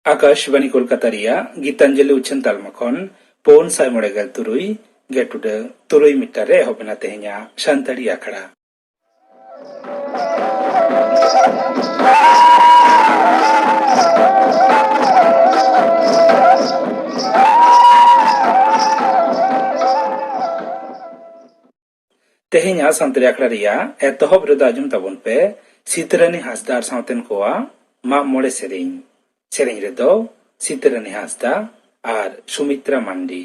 आकाशबानी कोलकाता गीतांजलि उछन तालमा खन 493 गेटुडे 3 मीटर रे एहबना तेहेnya सानताड़ी आखड़ा तेहेnya सानताड़ी आखड़ा रिया एतहब रे दाजुम ताबन पे सीतरानी हासदार सावतेन कोआ मा मोड़े सेरेंग सेरेंग रे दो सीतरानी हासदा आर सुमित्रा मांडी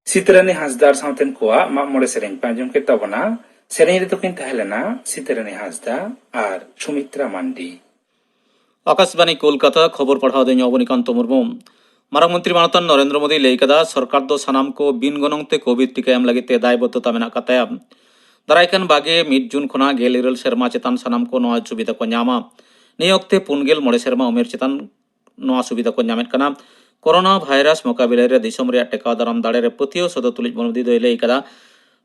सीतरानी हासदार सावतेन कोआ मा मोड़े सेरेंग पांजम के तबना सेरेंग रे तोकिन तहलेना सीतरानी हासदा आर सुमित्रा मांडी आकाशबानी कोलकाता खबर पढ़ाव दें अवनिकांत मुर्मू मारांग मंत्री मानतान नरेंद्र मोदी लई कदा सरकार दो सानाम को बिन गनंगते कोविड टीका एम लगिते दायबद्धता मेना काताया दारायकान बागे 1 जून खना 17 सेरमा चेतान सानाम को नोआ सुविधा को ᱧᱟᱢᱟ ᱱᱤᱭᱟᱹ ᱚᱠᱛᱮ 49 सेरमा उमेर चेतान नोआ सुविधा को ᱧᱟᱢᱮᱫ ᱠᱟᱱᱟ कोरोना भाइरस मुकाबिला रे दिसम रे टेकाव दाराम दाड़े रे पतियो सदो तुलिज मोदी दोय लई कदा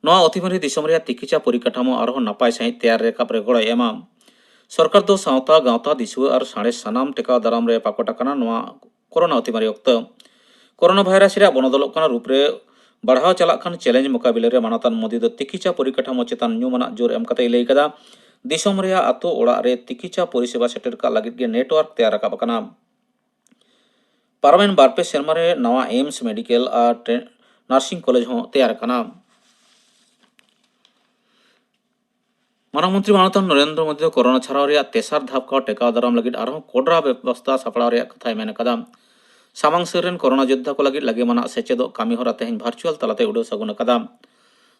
नोआ अतिमारी दिसम रे तिकिचा परिकाठामो आरो नापाय सही तैयार रे कापरे गड़ो एमा सरकार दो सावता गावता दिसुआ और साड़े सानाम टेकाव दाराम रे पाकोटा कना नोआ कोरोना अतिमारी वक्त कोरोना भाइरस रे बनदलोग कना रूप रे बढ़ाव चलाक खान चैलेंज मुकाबिले रे मानतान मोदी दो तिकिचा परिकाठामो चेतान ᱧᱩᱢᱟᱱᱟᱜ जोर एम कते लई कदा दिसोम रे आतो ओड़ा रे तिकिचा परिसेवा सेटर का लागित गे नेटवर्क तैयार राकाब कना पारमेन बारपे सेरमा रे नवा एम्स मेडिकल और नार्सिंग कॉलेज हो तैयार कना मानव मंत्री मानतान नरेंद्र मोदी कोरोना छाड़ाव रे तेसार धाप का टेकाव दाराम लागित आरहो कोडरा व्यवस्था सापड़ाव रे कथाय मेन कदा सामांग सेरेन कोरोना योद्धा को लगी लगे मना सेचेदो कामी होरा तेहेन भार्चुअल तलाते उडो सगुन कदा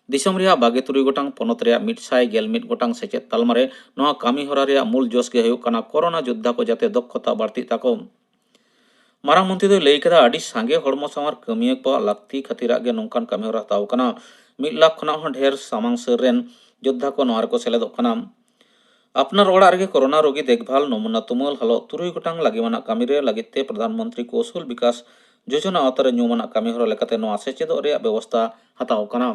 दिसोम रिया 23 गोटांग पोनत रिया 111 गोटांग सेचेद तालमारे नवा कामी होरा रिया मूल जोश के हुयुग कना कोरोना योद्धा को जाते दक्षता बाड़ती ताको मारांग मंत्री दो लई कदा आडी सांगे हड़मो सामार कमिया को लाक्ति खतिरा गे नोंकान कामी होरा ताव कना 1 लाख खना हो ढेर सामांग सेरेन योद्धा को नवार को सेलेदो कना अपनार ओड़ा रे कोरोना रोगी देखभाल नमुना तुमल हलो 3 गोटांग लागिमाना कामी रे लागिते प्रधानमंत्री कौशल विकास योजना आवतारे ᱧᱩᱢᱟᱱᱟᱜ कामी होरा लेकाते नवा सेचेदो रे व्यवस्था हताव कना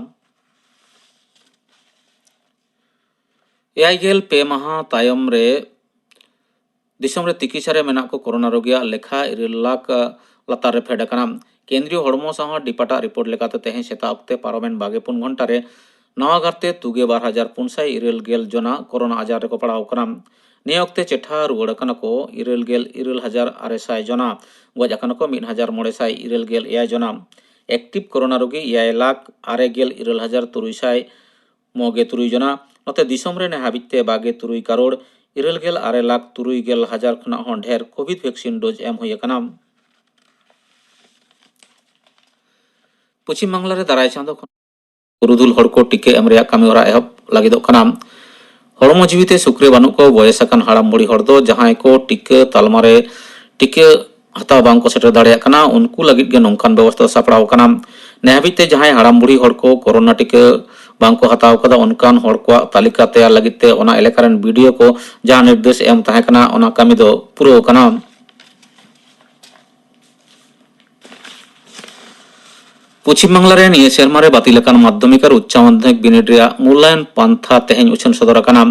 एआईगेल पे माहा तायम रे दिसम रे तिकिचा रे मेना को कोरोना रोगिया लेखा 1 लाख लातार रे फेड कना केंद्रीय हड़मो साहा डिपाटा रिपोर्ट लेकाते तेहे सेता अक्ते पारोमेन 22 घंटा रे नवा गारते 24,400 जना कोरोना आजार को पड़ाव कना नियोक्ते चेठा रुगड़ कना को 24,600 जना गज कना को 1,900 जना एक्टिव कोरोना रोगी 1,69,300 जना नते दिसम रे हाबिते 23 करोड़ 9,6,000 खना हन ढेर कोविड वैक्सीन डोज एम हुई कना पश्चिम बांग्ला रे दाराय चांदो पुरुदुल हड़ को टिके एम रिया कामी होरा एहब लागिदो कना हड़मो जीविते सुक्रे बानु को बयसकान हाड़ाम बुढ़ी हड़ दो जहां को टिके तालमारे टिके हताव बांग को सेटर दाड़िया कना उनको लगित गे नोंकान व्यवस्था सापड़ाव कना नेहाबिते जहां हाड़ाम बुढ़ी हड़ को कोरोना टिके बांग को हताव कदा उनकान हड़ को तालिका तैयार लगिते ओना एलेकारन वीडियो को जहां निर्देश एम ताहे कना ओना कामी दो पुरो कना पश्चिम बांग्ला रे निये सेरमा रे बातिलकान माध्यमिक और उच्च माध्यमिक बिनिड रिया मूल्यांकन पांथा तेहेन उछन सदर कना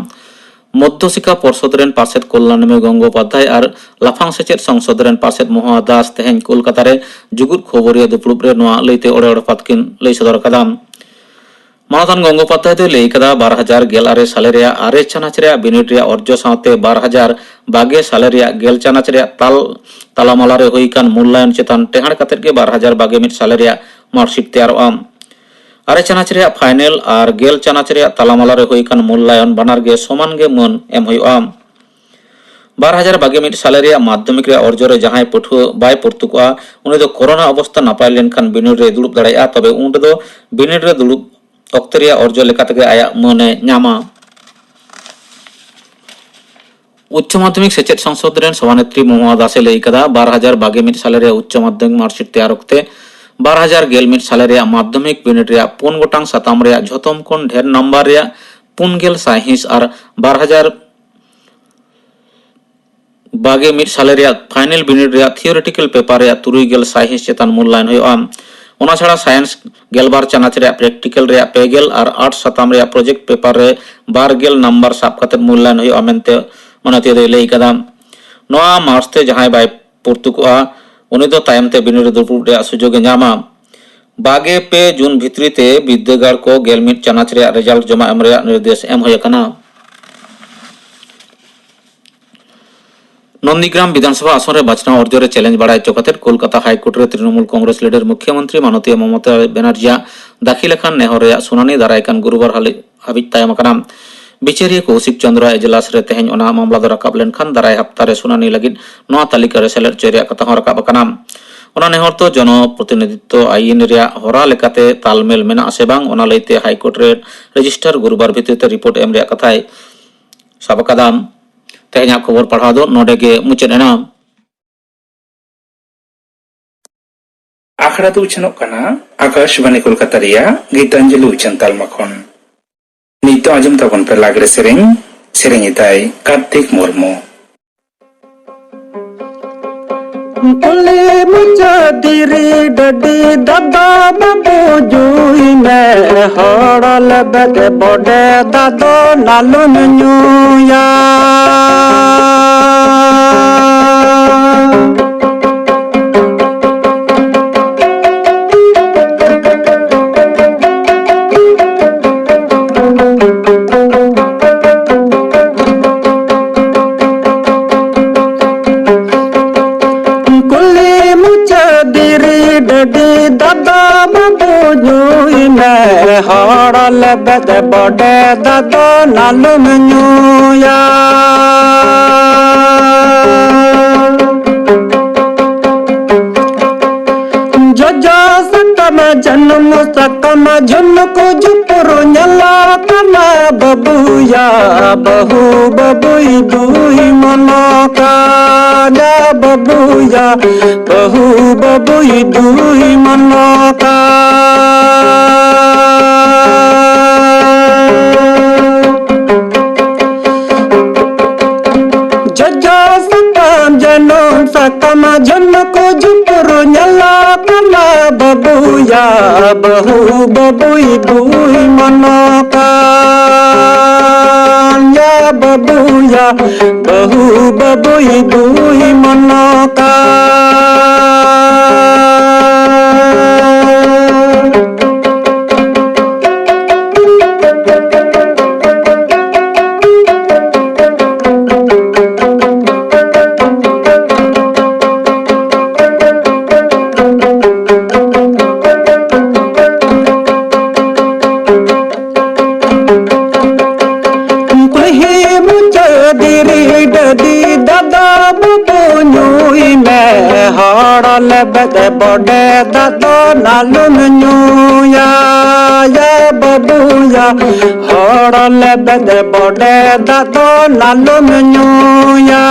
मध्य शिक्षा पर्षद रेन पार्षद कल्याणमय गंगोपाध्याय और लाफांग सेचेद संसद रेन पार्षद महा दास तेहेन कोलकाता रे जुगुद खबरिया दुपुड़ुब रे नवा लईते ओड़े ओड़े पातकिन लई सदर कदा मानतान गंगोपाध्याय दो लई कदा 2016 साले रे 8 चानाच रे बिनिड रे अर्ज साथे 2022 साले रे 10 चानाच रे तालामाला रे हुई कान मूल्यांकन चेतान टेहाड़ कतेद गे 2021 साले रे मार्कशीट तैयारोआ 8 चानाच रे फाइनल और 10 चानाच रे तालामाला रे हुई कान मूल्यांकन बानार गे समान गे मन एम हुयुआ 2021 साले रे माध्यमिक रे अर्ज रे जहां पठुआ बाय पुरतुकआ उनी दो कोरोना अवस्था नापाय लेनखान बिनिड रे दुड़ुब दाड़ाया तबे उन दो बिनिड रे दुड़ुब अक्तरिया अर्ज लेकाते आया मने ᱧᱟᱢᱟ उच्च माध्यमिक सेचेद संसद रेन सभानेत्री महा दासे लई कदा 2021 साले रे उच्च माध्यमिक मार्कशीट तैयार अक्ते 2011 साले रे माध्यमिक बिनिड रे 4 गोटांग साताम रे झोतम कोन ढेर नंबर रे 50 साइंस और 2022 साले रे फाइनल बिनिड रे थियोरेटिकल पेपर रे 30 साइंस चेतन मूल्यांकन होया ओना छाड़ा साइंस 12 चानाच रे प्रैक्टिकल रे 50 और 8 साताम रे प्रोजेक्ट पेपर रे 12 नंबर साब कते मूल्यांकन होया मेनते मनते दे लई कदा नोआ मार्चते जहां बाय पुरतुकआ उनी दो तायमते बिनिड दुपुब रे सुजोग ᱧᱟᱢᱟ 22 जून भितरीते विद्यागार को 11 चानाच रे रिजल्ट जमा एम रे निर्देश एम होय कना नंदीग्राम विधानसभा आसन रे बाचना अर्ज रे चैलेंज बाड़ाय चोकते कोलकाता हाईकोर्ट रे तृणमूल कांग्रेस लीडर मुख्यमंत्री माननीय ममता बनर्जी दाखिल खान नेहर रे सुनानी दाराय कान गुरुवार हाबिज तायम कना बिचारी कौशिक चंद्र एजलास रे तेहेन ओना मामला दो राकाब लेनखान दाराय हप्ता रे सुनानी लगिद नवा तालिका रे सेलेद चेरिया कथा हो राकाब कना ओना नेहर तो जनप्रतिनिधित्व आईन रे होरा लेकाते तालमेल मेना आसे बांग ओना लईते हाईकोर्ट रे रजिस्टर गुरुवार भित्रिते रिपोर्ट एम रे कथाय साब कदाम तेहेन खबर पढ़ा दो नोडे गे मुचेद एना आखड़ा तो उछनोग कना आकाशबानी कोलकाता रिया गीतांजलि उछन तालमा खन नितो आजम तबन पे लागरे सेरेंग सेरेंगिताय कार्तिक मुर्मू बोले मुझे दिरी डडी दादा बाबू जुई में हड़ल बगे बड़े दादो नालुन न्यूया हड़ लेबेद बड़े दादो नालुम ᱧᱩᱭᱟ जजा सकम जन्म सकम झुनको जुपुरु ᱧᱮᱞᱟ कना बबुया बहु बबुई दुई मनका जा बबुया बहु बबुई दुई मनका जजा सकम जन्म सकम झुनको जुपुरु ᱧᱮᱞᱟ कना बबुया बहु बबुई दुई मनका या बबुया बहु बबुई दुई मनका लेबेद बड़े दादो नालुम ᱧᱩᱭᱟ या बबुया हड़ लेबेद बड़े दादो नालुम ᱧᱩᱭᱟ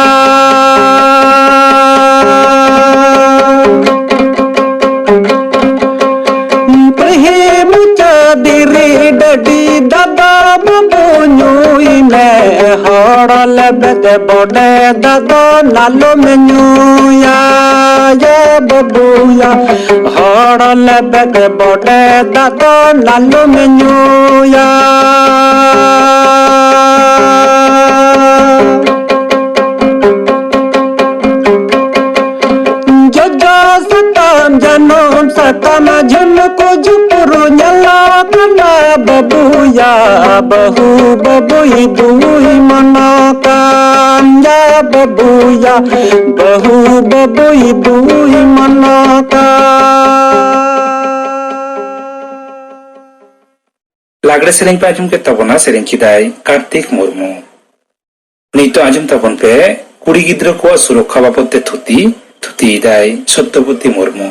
कही मुचा दिरी डडी दादा बबू ᱧᱩᱭ में हड़ लेबेद बड़े दादो नालुम ᱧᱩᱭᱟ या बबुया हड़ लेबेद बड़े दादो नालुम ᱧᱩᱭᱟ जजा सकम जन्म सकम झुनको जुपुरु ᱧᱮᱞᱟ कना बबुया बहु बबुई दुई मनका या बबुया बहु बबुई दुई मनका लागड़े सेरें पे आजम के तबना सेरें किदाय कार्तिक मुर्मू नीतो आजम तबन पे कुड़ी गिद्रा को सुरक्षा बाबद ते थुती थुती दाय सत्यवती मुर्मू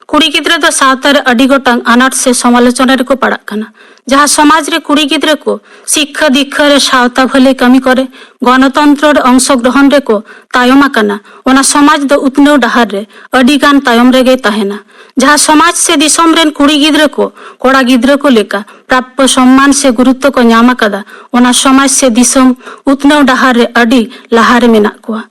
कुड़ी गिद्रा दो सावतार अडी गोटांग अनाट से समालोचना रे को पड़ा कना जहाँ समाज रे कुड़ी गिद्रा को शिक्षा दीक्षा रे सावता भले कमी करे गणतंत्र रे अंशग्रहण रे को तायमा कना ओना समाज दो उतनो डहार रे अडी गान तायम रे गे ताहेना जहाँ समाज से दिसम रेन कुड़ी गिद्रा को कोड़ा गिद्रा को लेका प्राप्य सम्मान से गुरुत्व को ᱧᱟᱢ कदा ओना समाज से दिसम उतनो डहार रे अडी लहार मेना कोआ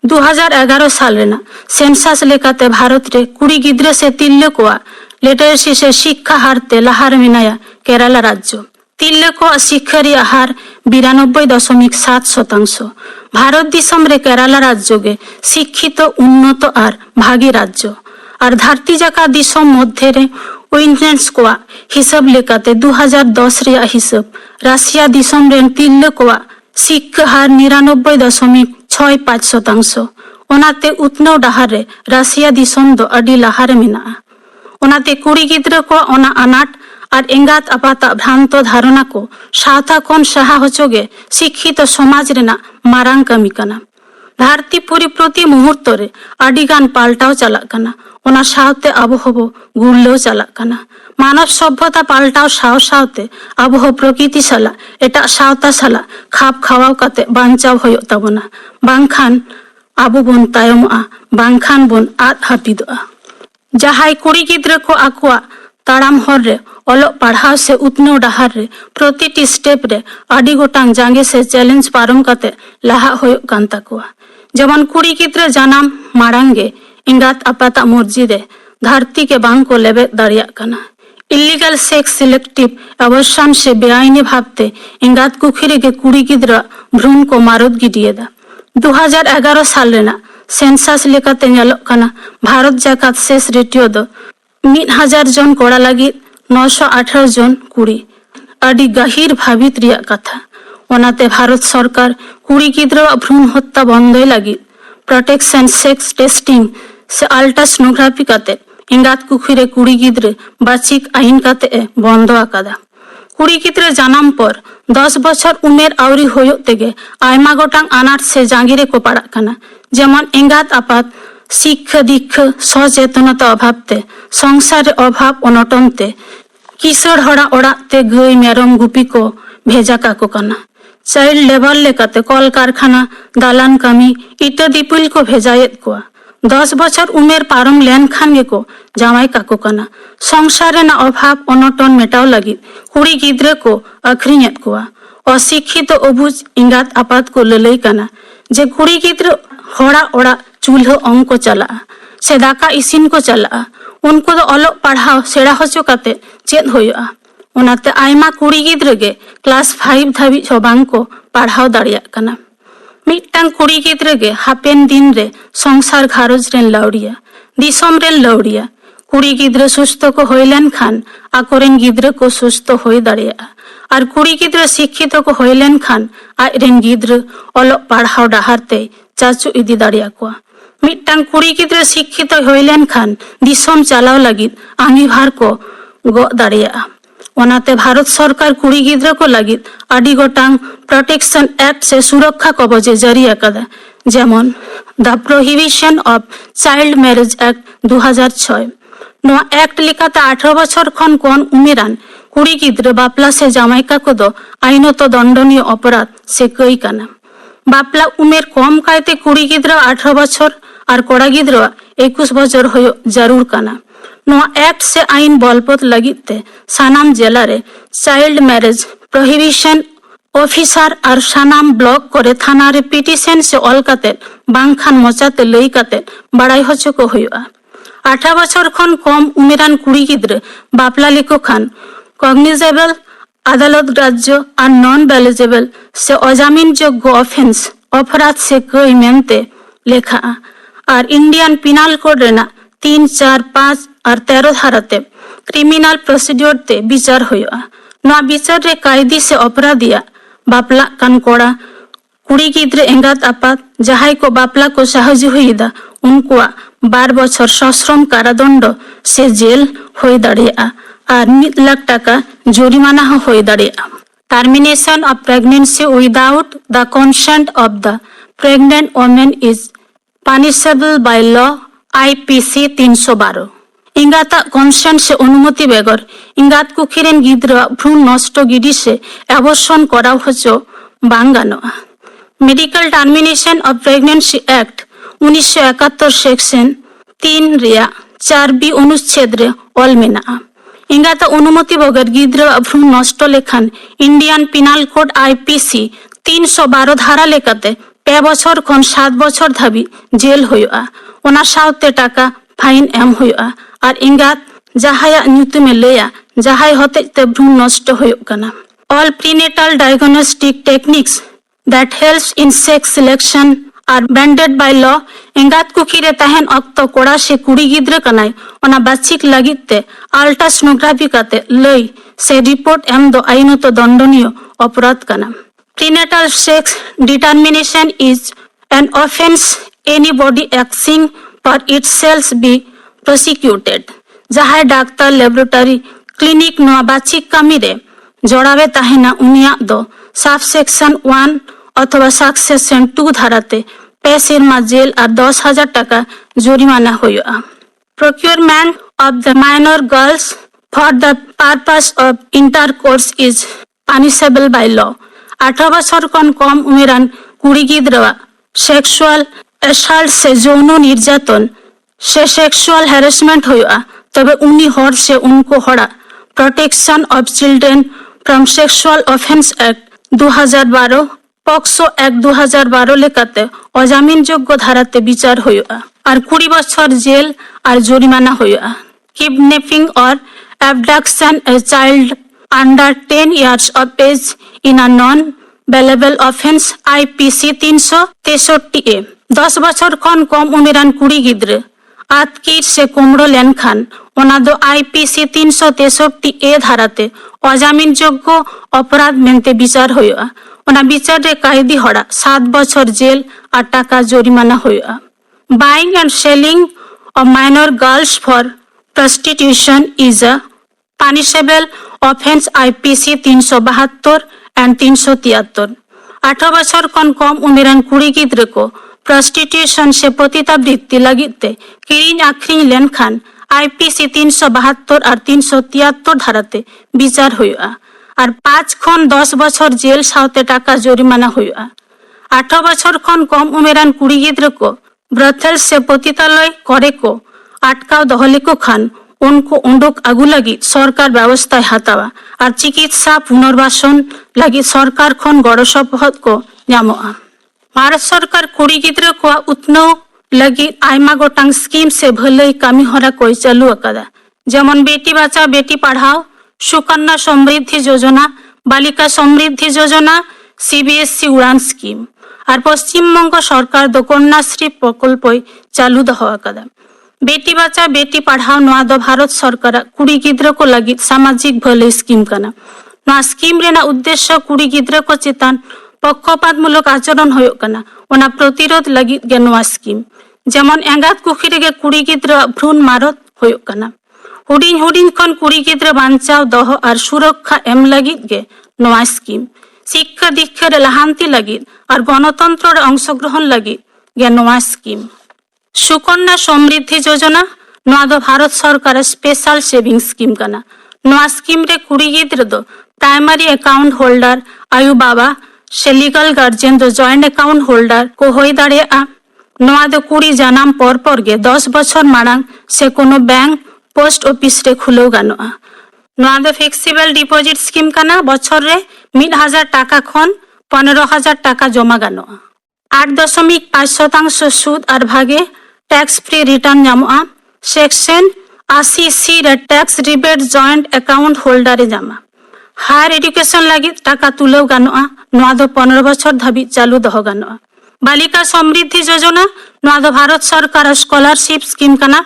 2011 साल रेना सेंसास लेकाते भारत रे कुड़ी गिद्रा से तिल्ले कोआ लिटरेसी से शिक्षा हार ते लहार मेनाया केरला राज्य तिल्ले को शिक्षा री हार 92.7% भारत दिसम रे केरला राज्य गे शिक्षित उन्नत और भागी राज्य और धरती जाका दिसम मध्य रे उइनेंस कोआ हिसाब लेकाते 2010 रे हिसाब राशिया दिसम रे तिल्ले कोआ शिक्षा हार 99.65% ओनाते उतनो डहार रे राशिया दिसम दो अडी लहार मेना ओनाते कुड़ी गिद्रा को ओना अनाट और एंगात आपाता भ्रांत धारणा को सावता कोन सहा होचोगे शिक्षित समाज रेना मारांग कमी कना भारती पुरी प्रति मुहूर्त रे अडी गान पाल्टाव चला कना ओना सावते आबोहबो गुरलेव चला कना मानव सभ्यता पाल्टाव साव सावते आबोह प्रकृति साला एटा सावता साला खाप खावाव काते बांचाव होयो ताबोना बांखान आबो बोन तायमआ बांखान बोन आद हापिदआ जहाय कुड़ी गिद्रा को आकुआ ताड़ाम हर रे ओलो पढ़ाव से उतनो डहार रे प्रतिटी स्टेप रे आडी गोटांग जांगे से चैलेंज पारम काते लाहा होयो कान ताकुआ जेमन कुड़ी गिद्रा जानाम माड़ांगे इंगात आपाता मर्जी रे धरती के बांग को लेबे दाड़िया कना इलीगल सेक्स सिलेक्टिव अवर्षण से बेआईनी भावते इंगात कुखिरे के कुड़ी गिद्रा भ्रूण को मारत गिडिएदा 2011 साल रेना सेंसास लेकाते ᱧᱮᱞᱚᱜ कना भारत जाकात शेष रेटियो दो 1000 जन कोड़ा लगी 918 जन कुड़ी अडी गहीर भावित रिया कथा ओनाते भारत सरकार कुड़ी गिद्रा भ्रूण हत्या बंदोय लगी प्रोटेक्शन सेक्स टेस्टिंग से अल्ट्रासोनोग्राफी काते ᱮᱸᱜᱟᱛ ᱠᱩᱠᱷᱤᱨᱮ ᱠᱩᱲᱤ ᱜᱤᱫᱽᱨᱟᱹ ᱵᱟᱪᱤᱠ ᱟᱭᱤᱱ ᱠᱟᱛᱮ ᱮ ᱵᱚᱱᱫᱚ ᱟᱠᱟᱫᱟ। ᱠᱩᱲᱤ ᱜᱤᱫᱽᱨᱟᱹ ᱡᱟᱱᱟᱢ ᱯᱚᱨ 10 বছর উমের আউরি ᱦᱩᱭᱩᱜ ᱛᱮᱜᱮ ᱟᱭᱢᱟ ᱜᱚᱴᱟᱝ ᱟᱱᱟᱴ ᱥᱮ ᱡᱟᱸᱜᱮ ᱨᱮᱠᱚ ᱯᱟᱲᱟᱜ ᱠᱟᱱᱟ। ᱡᱮᱢᱚᱱ ᱮᱸᱜᱟᱛ ᱟᱯᱟᱛ শিক্ষা দীক্ষা সচেতনতা অভাবতে সংসারে অভাব অনটনতে কিশোর হড়াᱜ অড়াᱜ তে গাᱹᱭ ᱢᱮᱨᱚᱢ ᱜᱩᱯᱤ ᱠᱚ ᱵᱷᱮᱡᱟ ᱠᱟᱠᱚ ᱠᱟᱱᱟ। চাইল্ড লেবার লেকাতে কল কারখানা দালান কামি ইটা দিপুল को ভেজায়েত কোয়া। 10 বছর উমের পারম লেনখান গেᱠᱚ জামাই কাকো কানা। সংসার ᱨᱮᱱᱟᱜ অভাব অনটন মেটাও ᱞᱟᱹᱜᱤᱫ ᱠᱩᱲᱤ ᱜᱤᱫᱽᱨᱟᱹ ᱠᱚ ᱟᱹᱠᱷᱨᱤᱧᱮᱫ ᱠᱚᱣᱟ। অশিক্ষিত অবুজ ᱮᱸᱜᱟᱛ ᱟᱯᱟᱛ ᱠᱚ ᱞᱟᱹᱞᱟᱹᱭ ᱠᱟᱱᱟ ᱡᱮ ᱠᱩᱲᱤ ᱜᱤᱫᱽᱨᱟᱹ ᱦᱚᱲᱟᱜ ᱚᱲᱟᱜ ᱪᱩᱞᱦᱟᱹ ᱚᱝ ᱠᱚ ᱪᱟᱞᱟᱜᱼᱟ ᱥᱮ ᱫᱟᱠᱟ ᱤᱥᱤᱱ ᱠᱚ ᱪᱟᱞᱟᱜᱼᱟ। ᱩᱱᱠᱩ ᱫᱚ ᱚᱞᱚᱜ ᱯᱟᱲᱦᱟᱣ ᱥᱮᱬᱟ ᱦᱚᱪᱚ ᱠᱟᱛᱮ ᱪᱮᱫ ᱦᱩᱭᱩᱜᱼᱟ। ᱚᱱᱟᱛᱮ ᱟᱭᱢᱟ ᱠᱩᱲᱤ ᱜᱤᱫᱽᱨᱟᱹ ᱜᱮ ᱠᱞᱟᱥ 5 ᱫᱷᱟᱹᱵᱤᱡ ᱦᱚᱸ ᱵᱟᱝ ᱠᱚ ᱯᱟᱲᱦᱟᱣ ᱫᱟᱲᱮᱭᱟᱜ ᱠᱟᱱᱟ। ᱢᱤᱫᱴᱟᱝ ᱠᱩᱲᱤ ᱜᱤᱫᱽᱨᱟᱹ ᱜᱮ ᱦᱟᱯᱮᱱ ᱫᱤᱱ ᱨᱮ ᱥᱚᱝᱥᱟᱨ ᱜᱷᱟᱨᱚᱸᱡᱽ ᱨᱮᱱ ᱞᱟᱹᱣᱲᱤᱭᱟ, ᱫᱤᱥᱚᱢ ᱨᱮᱱ ᱞᱟᱹᱣᱲᱤᱭᱟ। ᱠᱩᱲᱤ ᱜᱤᱫᱽᱨᱟᱹ ᱥᱩᱥᱛᱷᱚ ᱠᱚ ᱦᱩᱭ ᱞᱮᱱᱠᱷᱟᱱ ᱟᱠᱚᱨᱮᱱ ᱜᱤᱫᱽᱨᱟᱹ ᱠᱚ ᱥᱩᱥᱛᱷᱚ ᱦᱩᱭ ᱫᱟᱲᱮᱭᱟᱜᱼᱟ। ᱟᱨ ᱠᱩᱲᱤ ᱜᱤᱫᱽᱨᱟᱹ ᱥᱤᱠᱠᱷᱤᱛᱚ ᱠᱚ ᱦᱩᱭ ᱞᱮᱱᱠᱷᱟᱱ ᱟᱡᱨᱮᱱ ᱜᱤᱫᱽᱨᱟᱹ ᱚᱞᱚᱜ ᱯᱟᱲᱦᱟᱣ ᱰᱟᱦᱟᱨ ᱛᱮ ᱪᱟᱪᱳ ᱤᱫᱤ ᱫᱟᱲᱮᱭᱟᱠᱚᱣᱟ। ᱢᱤᱫᱴᱟᱝ ᱠᱩᱲᱤ ᱜᱤᱫᱽᱨᱟᱹ ᱥᱤᱠᱠᱷᱤᱛᱚ ᱦᱩᱭ ᱞᱮᱱᱠᱷᱟᱱ ᱫᱤᱥᱚᱢ ᱪᱟᱞᱟᱣ ᱞᱟᱹᱜᱤᱫ ᱟᱸᱜᱤᱵᱷᱟᱨ ᱠᱚ ᱜᱚᱜ ᱫᱟᱲᱮᱭᱟᱜᱼᱟ। ᱚᱱᱟᱛᱮ ᱵᱷᱟᱨᱚᱛ ᱥᱚᱨᱠᱟর ᱠᱩᱲᱤ ᱜᱤᱫᱽᱨᱟᱹ ᱠᱚ ᱞᱟᱹᱜᱤᱫ ᱟᱹᱰᱤ ᱜᱚᱴᱟᱝ ᱯᱨᱚᱴᱮᱠᱥᱚᱱ ᱮᱠᱴ ᱥᱮ ᱥᱩᱨᱚᱠᱠᱷᱟ ᱠᱚᱵᱚᱡᱮ ᱡᱟᱹᱨᱤ ᱟᱠᱟᱫᱟ। যেমন the prohibition of child marriage act 2006। ᱱᱚᱣᱟ ᱮᱠᱴ ᱞᱮᱠᱟᱛᱮ 18 বছর ᱠᱷᱚᱱ ᱠᱚᱢ ᱩᱢᱮᱨᱟᱱ ᱠᱩᱲᱤ ᱜᱤᱫᱽᱨᱟᱹ ᱵᱟᱯᱞᱟ ᱥᱮ ᱡᱟᱶᱟᱭ ᱠᱟᱠᱚ ᱫᱚ ᱟᱭᱱᱚᱛᱚ ᱫᱚᱱᱰᱚᱱᱤᱭᱚ ᱚᱯᱚᱨᱟধ ᱥᱮ ᱠᱟᱹᱭ ᱠᱟᱱᱟ। ᱵᱟᱯᱞᱟ ᱩᱢᱮᱨ ᱠᱚᱢ ᱠᱟᱭᱛᱮ ᱠᱩᱲᱤ ᱜᱤᱫᱽᱨᱟᱹ 18 বছর আর ᱠᱚᱲᱟ ᱜᱤᱫᱽᱨᱟᱹᱣᱟᱜ 21 বছর ᱦᱩᱭᱩᱜ ᱡᱟᱹᱨᱩᱲ ᱠᱟᱱᱟ। ᱱᱚᱣᱟ ᱮᱠᱴ ᱥᱮ ᱟইᱱ ᱵᱚᱞᱯᱚᱛ ᱞᱟᱹᱜᱤᱫ ᱛᱮ ᱥᱟᱱᱟᱢ ᱡᱮᱞᱟ ᱨᱮ চাইল্ড ম্যারেজ প্রহিবিশন অফিসার আর সানাম ব্লক করে থানা রে পিটিশন সে অল কাতে বাংখান মচাতে লই কাতে বাড়াই হচো কো ᱦᱩᱭᱩᱜᱼᱟ। 18 বছর ᱠᱷᱚᱱ ᱠᱚᱢ ᱩᱢᱮᱨᱟᱱ ᱠᱩᱲᱤ ᱜᱤᱫᱽᱨᱟᱹ ᱵᱟᱯᱞᱟ ᱞᱮᱠᱚ ᱠᱷᱟᱱ কগনিজেবল আদালত রাজ্য আর নন ভ্যালিজেবল সে অজামিন যোগ্য অফেন্স অপরাধ সে কই মেনতে লেখাᱜᱼᱟ। আর ইন্ডিয়ান পিনাল কোড রেনাᱜ 3, 4, 5 আর 13 ধারাতে ক্রিমিনাল প্রসিডিওর তে বিচার ᱦᱩᱭᱩᱜᱼᱟ। ᱱᱚᱣᱟ বিচার ᱨᱮ কায়দি ᱥᱮ অপরাধীয়া ᱵᱟᱯᱞᱟᱜ ᱠᱟᱱ ᱠᱚᱲᱟ ᱠᱩᱲᱤ ᱜᱤᱫᱽᱨᱟᱹ ᱮᱸᱜᱟᱛ ᱟᱯᱟᱛ ᱡᱟᱦᱟᱸᱭ ᱠᱚ ᱵᱟᱯᱞᱟ ᱠᱚ ᱥᱟᱦᱟᱡᱩᱦᱤᱭᱮᱫᱟ ᱩᱱᱠᱩᱣᱟᱜ 12 বছর সশ্রম কারাদণ্ড সে জেল হয়ে দাঁড়িয়েগᱼᱟ আর 1 লাখ টাকা জরিমানা হো হয়ে দাঁড়িয়েগᱼᱟ। Termination of pregnancy without the consent of the pregnant women is punishable by law IPC 312। ᱮᱸᱜᱟᱛᱟᱜ কনসেন্ট সে অনুমতি বেগর ᱮᱸᱜᱟᱛ কুক্ষিরেন গিদ্রাᱣᱟᱜ ভ্রূণ নষ্ট গিডি সে অ্যাবর্শন করাও হচো বাং গানোগᱼᱟ। Medical termination of pregnancy act 1971 section 3 ᱨᱮᱭᱟᱜ 4B অনুচ্ছেদ রে অল মেনাᱜᱼᱟ। ᱮᱸᱜᱟᱛᱟᱜ অনুমতি বগর গিদ্রাᱣᱟᱜ ভ্রূণ নষ্ট লেখান ইন্ডিয়ান পিনাল কোড আইপিসি 312 ধারা লেকাতে 2 বছর ᱠᱷᱚᱱ 7 বছর ধাবি জেল ᱦᱩᱭᱩᱜᱼᱟ। ᱚᱱᱟ ᱥᱟᱶᱛᱮ টাকা ফাইন এম ᱦᱩᱭᱩᱜᱼᱟ। আর ᱮᱸᱜᱟᱛ ᱡᱟᱦᱟᱸᱭᱟᱜ ᱧᱩᱛᱩᱢᱮ ᱞᱟᱹᱭᱟ ᱡᱟᱦᱟᱸᱭ ᱦᱚᱛᱮᱡ তে ভ্রূণ নষ্ট ᱦᱩᱭᱩᱜ ᱠᱟᱱᱟ। All prenatal diagnostic techniques that helps in sex selection are banned by law। ᱮᱸᱜᱟᱛ ᱠᱩᱠᱷᱤᱨᱮ ᱛᱟᱦᱮᱱ ᱚᱠᱛᱚ ᱠᱚᱲᱟ ᱥᱮ ᱠᱩᱲᱤ ᱜᱤᱫᱽᱨᱟᱹ ᱠᱟᱱᱟᱭ ᱚᱱᱟ ᱵᱟᱪᱷᱤᱠ ᱞᱟᱹᱜᱤᱫ তে আল্ট্রাসোনোগ্রাফি কাতে লই সে রিপোর্ট এম ᱫᱚ আইনত দণ্ডনীয় অপরাধ কানা। Prenatal sex determination is an offense anybody acting for itself be prosecuted। ᱡᱟᱦᱟᱸᱭ ᱰᱟᱠᱛᱟᱨ ল্যাᱵᱚরেটরি ক্লিনিক ᱱᱚᱣᱟ ᱵᱟᱪᱷᱤᱠ ᱠᱟᱹᱢᱤ ᱨᱮ জড়াবে তাহেনা উনিয়াক ᱫᱚ সাবসেকশন 1 অথবা সাবসেকশন 2 ধারাতে 2 সেরমা জেল আর 10,000 টাকা জরিমানা ᱦᱩᱭᱩᱜᱼᱟ। Procurement of the minor girls for the purpose of intercourse is punishable by law। 18 বছর ᱠᱷᱚᱱ কম উমেরান কুড়ি গিদ্রাওয়াᱜ সেক্সুয়াল অ্যাসাল্ট সে যৌন নির্যাতন সে সেক্সুয়াল হ্যারাসমেন্ট ᱦᱩᱭᱩᱜᱼᱟ। তবে উনি হর সে উনকো হড়া protection of children from sexual offence act 2012 POCSO act 2012 লেকাতে অজামিনযোগ্য ধারাতে বিচার হুয়ুগᱼᱟ। আর 20 বছর জেল আর জরিমানা হুয়ুগᱼা। Kidnapping or abduction a child under 10 years of age in a non-bailable offense IPC 363A। 10 বছর ᱠᱷᱚᱱ কম উমেরান কুড়ি গিদ্রাᱹ আতকির সে কুমড়ো লেনখান ওনা দো আইপিসি 363A ধারাতে অজামিনযোগ্য অপরাধ মেনতে বিচার হুয়ুগᱼᱟ। ওনা বিচার রে কায়দি হড়া 7 বছর জেল আর টাকা জরিমানা হুয়ুগᱼা। Buying and selling of minor girls for prostitution is a punishable offense IPC 372 and 373. 18 বছর ᱠᱷᱚᱱ ᱠᱚᱢ ᱩᱢᱮᱨᱟᱱ ᱠᱩᱲᱤ ᱜᱤᱫᱽᱨᱟᱹ ᱠᱚ prostitution से पतितावृत्ति लगित ते किरिᱧ आखरिᱧ लेनखान IPC 372 और 373 धाराते विचार हुआ और 5 खन 10 बछर जेल साउते टाका जरिमाना हुआ। 18 बछर खन कम उमेरान कुड़ी गिद्रा को ब्रथेल से पतितालय करे को आटकाव दहले को खान उनको उंडोक आगु लगी सरकार व्यवस्था हातावा और चिकित्सा पुनर्वासन लगी सरकार खन गड़ो सपहद को ᱧᱟᱢᱚᱜᱼᱟ। भारत सरकार कुड़ी गिद्रा को उतनव लगी आयमा गोटांग स्कीम से भलाई कामी हरा कोई चालू अकादा जेमन बेटी बचाओ बेटी पढ़ाओ सुकन्या समृद्धि योजना बालिका समृद्धि योजना CBSE उड़ान स्कीम और पश्चिम बंग सरकार दो कन्याश्री प्रकल्प चालू दहो अकादा। बेटी बचाओ बेटी पढ़ाओ नवा दो भारत सरकार कुड़ी गिद्रा को लगी सामाजिक भलाई स्कीम कना। नवा स्कीम रेना उद्देश्य कुड़ी गिद्रा को चेतान पक्षपातमूलक आचरण होयो कना ओना प्रतिरोध लगी गे नवा स्कीम जेमन एंगात कुखी रेगे कुड़ी गिद्रा भ्रूण मारत होयो कना। हुडिंग हुडिंग खन कुड़ी गिद्रा बांचाव दहो और सुरक्षा एम लगी गे नवा स्कीम शिक्षा दीक्षा रे लहांती लगी और गणतंत्र रे अंशग्रहण लगी गे नवा स्कीम। सुकन्या समृद्धि योजना नवा दो भारत सरकार स्पेशल सेविंग स्कीम कना। नवा स्कीम रे कुड़ी गिद्रा दो प्राइमरी अकाउंट होल्डर आयु बाबा से लीगल गार्जियन दो जॉइंट अकाउंट होल्डर को होई दाड़ेया। नवा दो कुड़ी जानाम पर गे 10 बछर माड़ांग से कोनो बैंक पोस्ट ऑफिस रे खुलो गानोआ। नवा दो फ्लेक्सिबल डिपॉजिट स्कीम कना बछर रे 1000 टाका खन 15000 टाका जमा गानोआ। 8.5% सूद और भागे टैक्स फ्री रिटर्न ᱧᱟᱢᱚᱜᱼᱟ। सेक्शन 80C रे tax rebate joint account holder रे ᱧᱟᱢᱟ। हायर एडुकेशन लगी टाका तुलो गानोआ। नवा दो 15 बछर धाबी चालू दहो गानोआ। बालिका समृद्धि योजना नवा दो भारत सरकार स्कॉलरशिप स्कीम कना।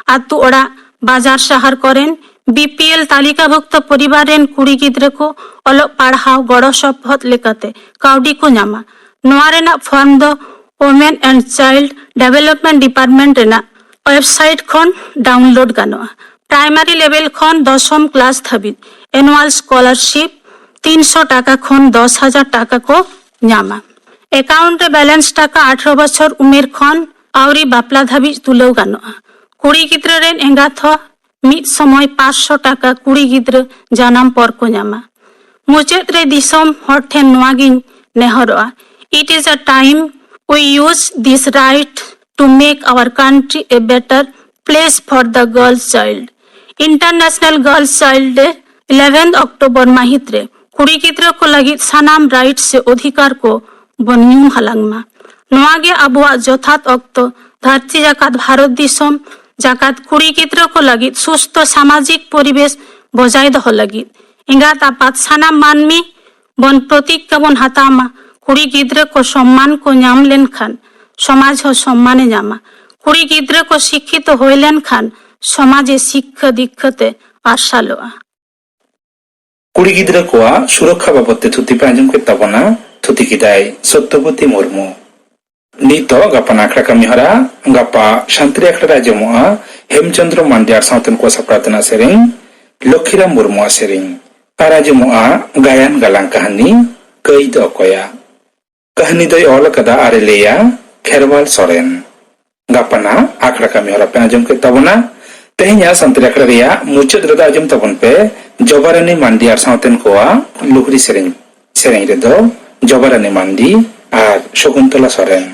आतु ओड़ा बाजार शहर करेन BPL तालिकाभुक्त परिवार रेन कुड़ी गिद्रा को अलोक पढ़ाव गड़ो सपहद लेकाते काउडी को ᱧᱟᱢᱟ। नवा रेना फॉर्म दो women and child development department रेना वेबसाइट खन डाउनलोड गानोआ। प्राइमरी लेवल खन 10ম क्लास धाबी एनुअल स्कॉलरशिप 300 टाका खन 10,000 टाका को ᱧামা। अकाउंट रे बैलेंस टाका 18 बछर उमेर खन आवरी बापला धाबी तुलो गानोआ। कुड़ी गिद्रा रेन एंगाथ मिद समय 500 टाका कुड़ी गिद्रा जानाम पर को ᱧামা। मुचाद रे दिसम हर ठेन नोवागिन नेहरोआ। It is a time we use this right to make our country a better place for the girls child. International girls child day 11 October माहित रे कुड़ी गिद्रा को लगी सानाम राइट से अधिकार को बन्यूम हलांगमा। नोवागे अबुआ जथात अक्तो धरती जाकात भारत दिसम जाकात कुड़ी गिद्रा को लगी सुस्थ सामाजिक परिवेश बजाय दहो लगी एंगात आपात सानाम मानमी बन प्रतिज्ञा बन हातामा कुड़ी गिद्रा को सम्मान को ᱧᱟᱢ लेनखान समाज हो सम्माने ᱧᱟᱢᱟ। कुड़ी गिद्रा को शिक्षित होय लेनखान समाजे शिक्षा दीक्षाते आशालोआ। कुड़ी गिद्रा को सुरक्षा बाबते थुति पे आंजम के तबना थुति किदाय सत्यवती मुर्मू नीतो गपा आखड़ा कमी हरा गपा शांति आखड़ा जमुआ हेमचंद्र मांडियार साउतन को सप्रातना सेरें लखीराम मुर्मू सेरें तारा जमुआ गायन गलांग कहानी कई दो कोया कहानी दो ऑल कदा आरे लेया खेरवाल सोरेन गपना आखड़ा कमी हरा पे आंजम के तबना तेहnya संतरे आखड़ा रिया मुचाद रदा आंजम तबन पे जबारानी मांडियार साउतन को लुहरी सेरें सेरें रे दो जबारानी मांडी और शकुंतला सोरेन।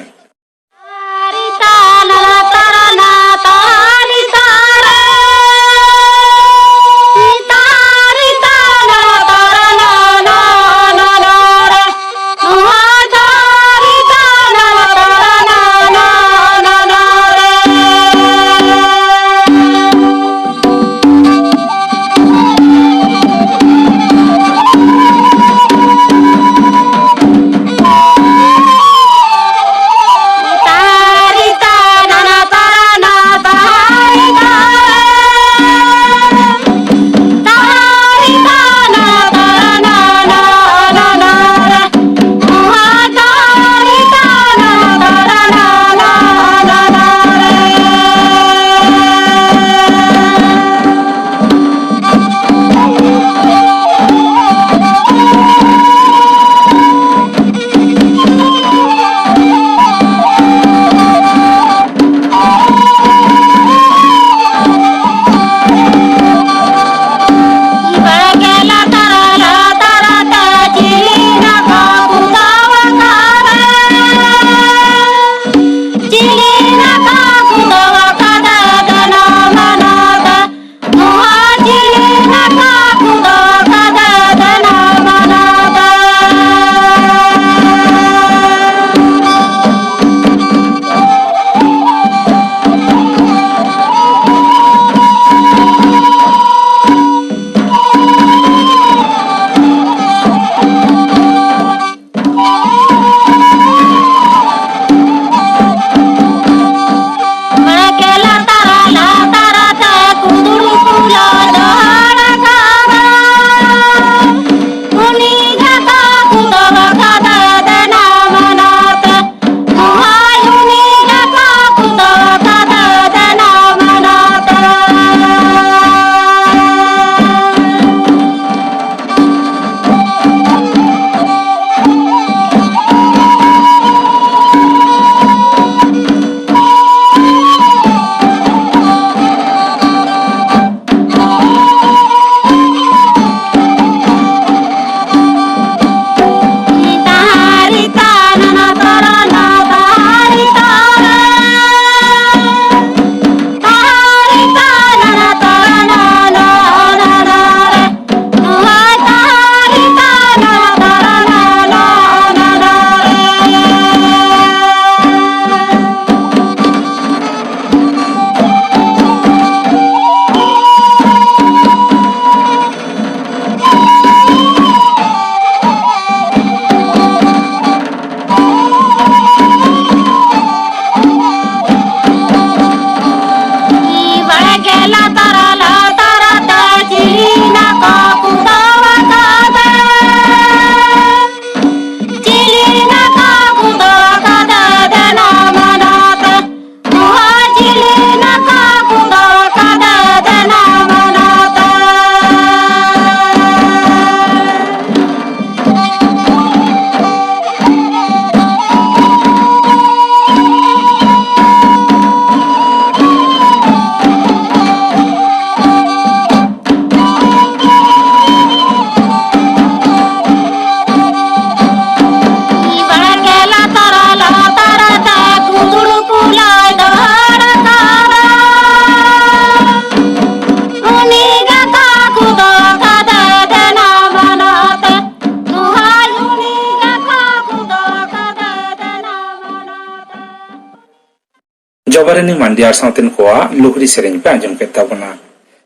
जबारानी मांडी और साउतेन कोआ लुहरी सेरेंग पे आंजम केता बना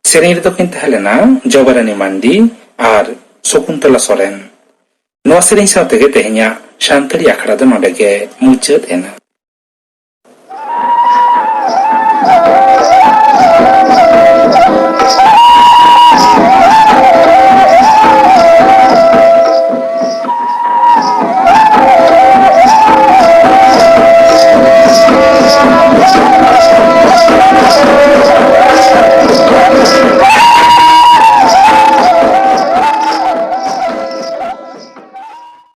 सेरेंग रेदो किन तहलेना जबारानी मांडी और शकुंतला सोरेन नवा सेरेंग साउते के तेहन्या शांतड़ी आखड़ा दो नोडे के मुचाद एना।